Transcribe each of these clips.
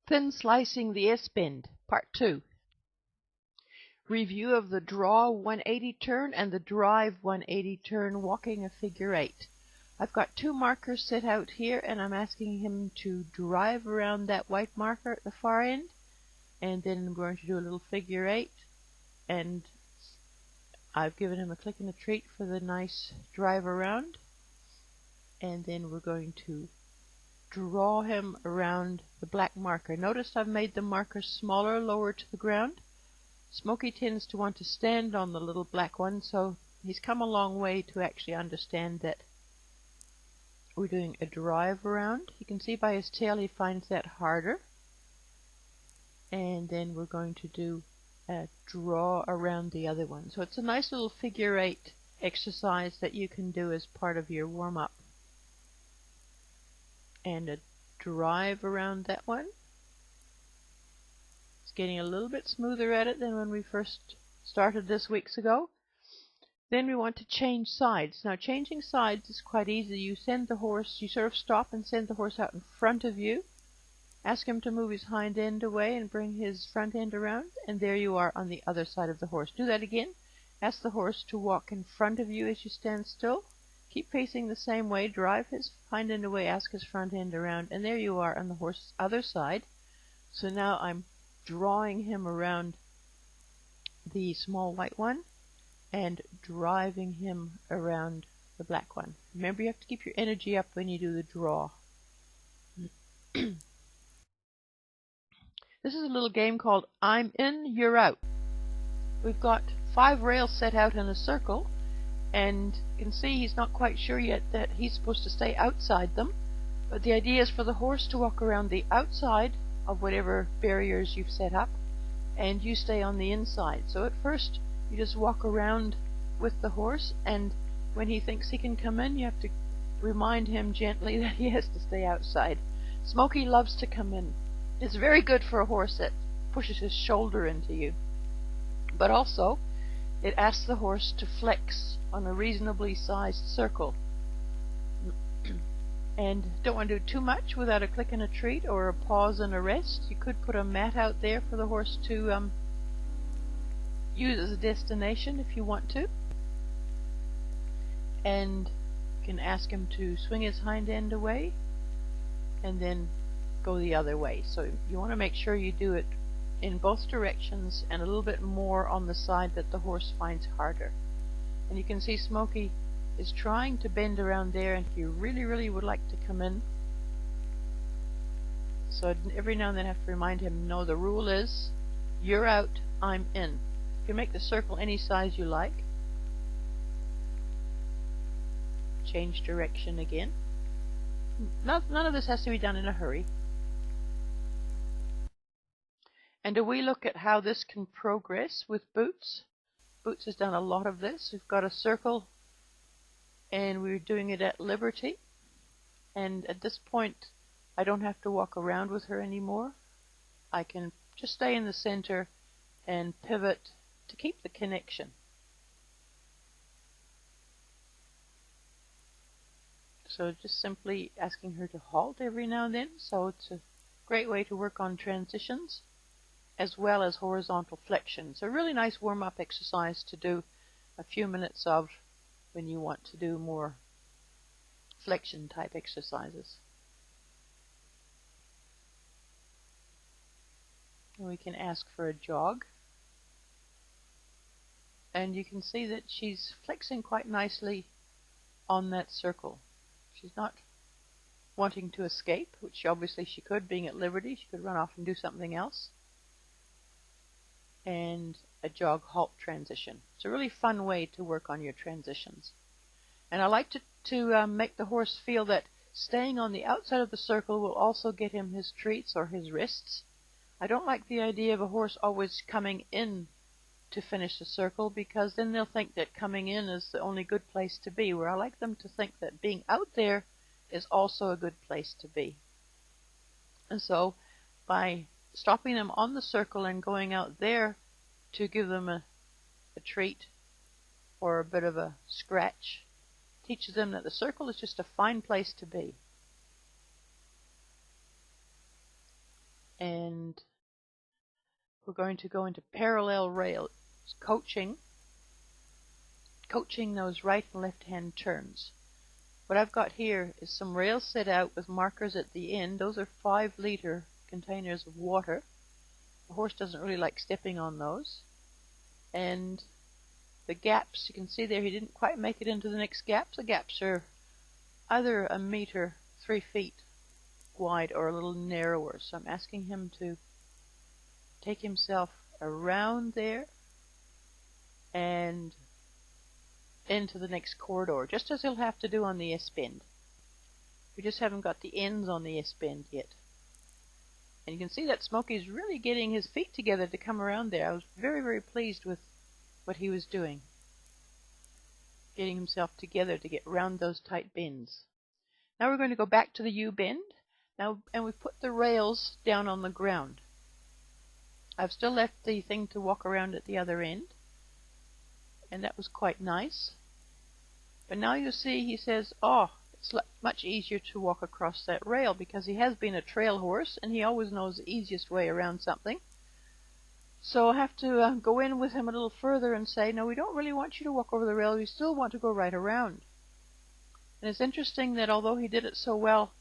Thin Slicing the S-Bend, Part 2. Review of the draw 180 turn and the drive 180 turn walking a figure 8. I've got two markers set out here, and I'm asking him to drive around that white marker at the far end, and then I'm going to do a little figure 8, and I've given him a click and a treat for the nice drive around, and then we're going to draw him around the black marker. Notice I've made the marker smaller, lower to the ground. Smokey tends to want to stand on the little black one, so he's come a long way to actually understand that we're doing a drive around. You can see by his tail he finds that harder. And then we're going to do a draw around the other one. So it's a nice little figure 8 exercise that you can do as part of your warm-up. And a drive around that one. It's getting a little bit smoother at it than when we first started this weeks ago. Then we want to change sides. Now changing sides is quite easy. You send the horse, you sort of stop and send the horse out in front of you. Ask him to move his hind end away and bring his front end around, and there you are on the other side of the horse. Do that again. Ask the horse to walk in front of you as you stand still. Keep facing the same way, drive his hind end away, ask his front end around, and there you are on the horse's other side. So now I'm drawing him around the small white one and driving him around the black one. Remember, you have to keep your energy up when you do the draw. This is a little game called I'm in, you're out. We've got 5 rails set out in a circle, and you can see he's not quite sure yet that he's supposed to stay outside them, but the idea is for the horse to walk around the outside of whatever barriers you've set up, and you stay on the inside. So at first you just walk around with the horse, and when he thinks he can come in, you have to remind him gently that he has to stay outside. Smokey loves to come in. It's very good for a horse that pushes his shoulder into you, but also it asks the horse to flex on a reasonably sized circle. And don't want to do too much without a click and a treat or a pause and a rest. You could put a mat out there for the horse to use as a destination if you want to. And you can ask him to swing his hind end away and then go the other way. So you want to make sure you do it in both directions and a little bit more on the side that the horse finds harder. And you can see Smokey is trying to bend around there, and he really would like to come in. So every now and then I have to remind him, no, the rule is you're out, I'm in. You can make the circle any size you like. Change direction again. None of this has to be done in a hurry. And a wee look at how this can progress with Boots. Boots has done a lot of this. We've got a circle, and we're doing it at liberty. And at this point, I don't have to walk around with her anymore. I can just stay in the center and pivot to keep the connection. So just simply asking her to halt every now and then. So it's a great way to work on transitions as well as horizontal flexion. It's a really nice warm-up exercise to do a few minutes of when you want to do more flexion type exercises. And we can ask for a jog. And you can see that she's flexing quite nicely on that circle. She's not wanting to escape, which obviously she could, being at liberty. She could run off and do something else. And a jog halt transition. It's a really fun way to work on your transitions. And I like to make the horse feel that staying on the outside of the circle will also get him his treats or his rests. I don't like the idea of a horse always coming in to finish the circle, because then they'll think that coming in is the only good place to be, where I like them to think that being out there is also a good place to be. And so by stopping them on the circle and going out there to give them a treat or a bit of a scratch, teaches them that the circle is just a fine place to be. and we're going to go into parallel rails coaching those right and left hand turns. What I've got here is some rails set out with markers at the end. Those are 5-liter containers of water. The horse doesn't really like stepping on those. And the gaps, you can see there, he didn't quite make it into the next gaps. The gaps are either 1 meter, 3 feet wide, or a little narrower. So I'm asking him to take himself around there and into the next corridor, just as he'll have to do on the S-bend. We just haven't got the ends on the S-bend yet. And you can see that Smokey's really getting his feet together to come around there. I was very, very pleased with what he was doing, getting himself together to get around those tight bends. Now we're going to go back to the U-bend. Now, and we've put the rails down on the ground. I've still left the thing to walk around at the other end, and that was quite nice. But now you see he says, oh, it's much easier to walk across that rail, because he has been a trail horse and he always knows the easiest way around something. So I have to go in with him a little further and say, no, we don't really want you to walk over the rail, we still want to go right around. And it's interesting that although he did it so well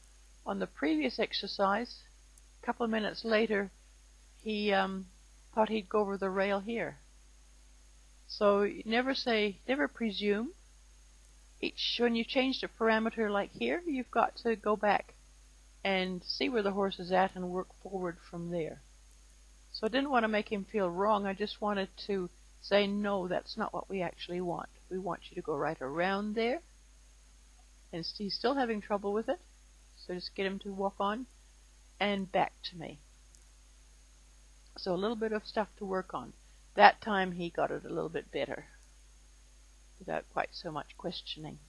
on the previous exercise, a couple of minutes later he thought he'd go over the rail here. So never presume. When you've changed a parameter like here, you've got to go back and see where the horse is at and work forward from there. So I didn't want to make him feel wrong. I just wanted to say, no, that's not what we actually want. We want you to go right around there. And he's still having trouble with it. So just get him to walk on and back to me. So a little bit of stuff to work on. That time he got it a little bit better, without quite so much questioning.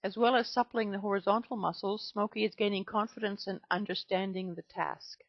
As well as suppling the horizontal muscles, Smokey is gaining confidence in understanding the task.